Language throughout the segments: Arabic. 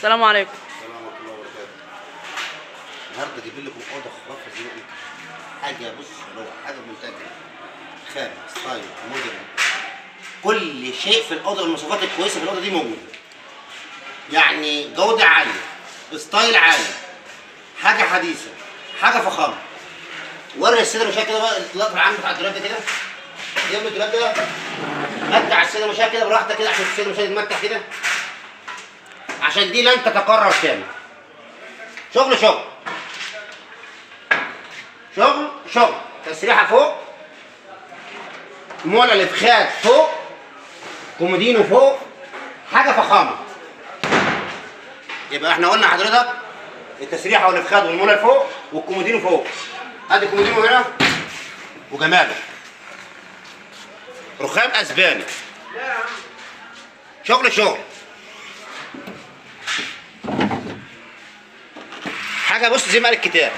السلام عليكم. السلام ورحمة الله وبركاته. النهارده جايب لكم اوضه خرافه زي ما قلت. حاجه بص روعه، حاجه منتجه خامه ستايل مودرن، كل شيء في الاوضه والمواصفات الكويسه في الاوضه دي موجوده. يعني جوده عاليه، ستايل عالي، حاجه حديثه، حاجه فخامه. وري السيده مشاهد كده بقى الاطلاق العام بتاع الدولاب ده كده. جنب الدولاب ده متع السيده مشاهد كده براحتك كده عشان السيده مشاهد تمتع كده. عشان دي لن تتكرر تاني. شغل شغل شغل شغل، تسريحه فوق، مولى الافخاد فوق، كومودينو فوق، حاجه فخامه. يبقى احنا قلنا حضرتك التسريحه والافخاد والمولى فوق والكومودينو فوق. ادي الكومودينو هنا وجماله، رخام اسباني، شغل شغل، حاجه بص زي ما قال الكتاب،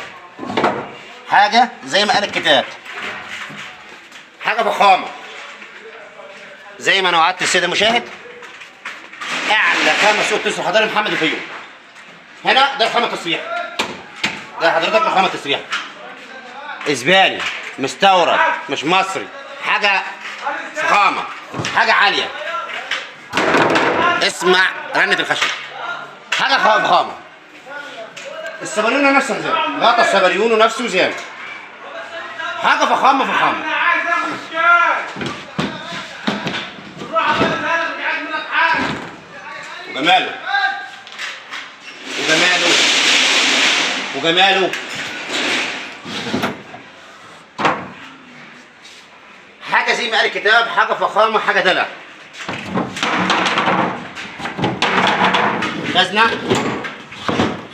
حاجه زي ما قال الكتاب، حاجه فخامه زي ما انا وعدت السيد المشاهد. اعلى خامه سوق التسويق الحضاري محمد الفيوم. هنا ده خامه تصريح، ده حضرتك خامه تصريح اسباني مستورد مش مصري، حاجه فخامه، حاجه عاليه. اسمع رنه الخشب، حاجه فخامه. السبريون نفسه زين، غطا السبريون نفسه زين، حاجه فخامه فخامه. وجماله وجماله وجماله، حاجه زي ما قال الكتاب، حاجه فخامه، حاجه دلع. خزنه،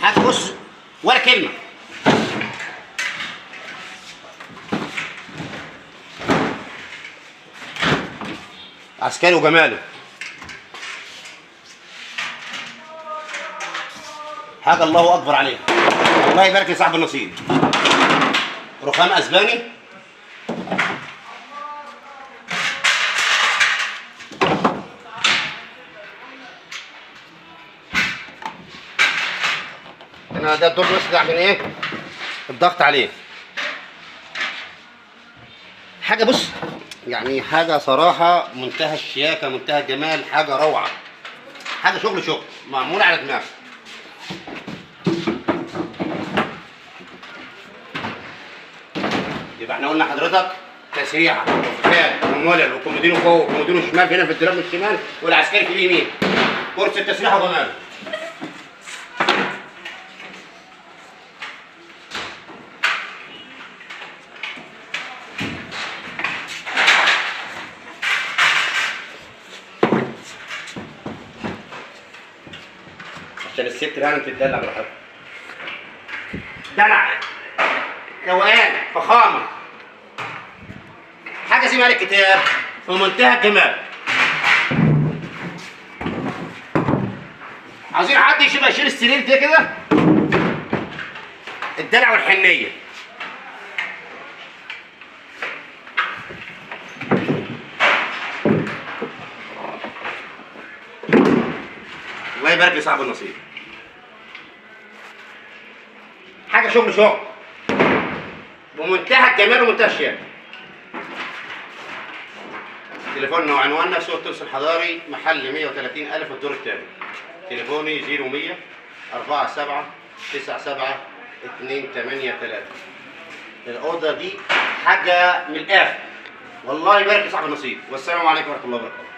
حاجه بص ولا كلمه. عسكري وجماله، حاجه الله اكبر عليها. الله يبارك لصاحب النصيب. رخام اسباني، انا ده الدور بس ده عشان ايه الضغط عليه. حاجه بص يعني حاجه صراحه منتهى الشياكه، منتهى الجمال، حاجه روعه، حاجه شغل شغل معموله على دماغ. يبقى احنا قلنا حضرتك تسريحه وفخاد ومولل وكومودينو فوق وكومودينو شمال، هنا في الدولاب من الشمال والعسكري في اليمين، كرسي التسريحه وجماله. عشان الست الهانم تتدلع براحتها. دلع، روقان، فخامه، حاجه زي ما قال الكتاب في منتهى الجمال. عايزين حد يشيل السرير ده كده، الدلع والحنيه. الله يبارك لصاحب النصيب. حاجه شغل شغل بمنتهى الجمال ومنتهى الشياكه. تليفوننا وعنواننا سوق التونس الحضاري، محل 130,000 الدور الثاني. تليفوني 0100 47 97 283. الأوضة دي حاجة من الآخر. والله يبارك لصاحب النصيب، والسلام عليكم ورحمة الله وبركاته.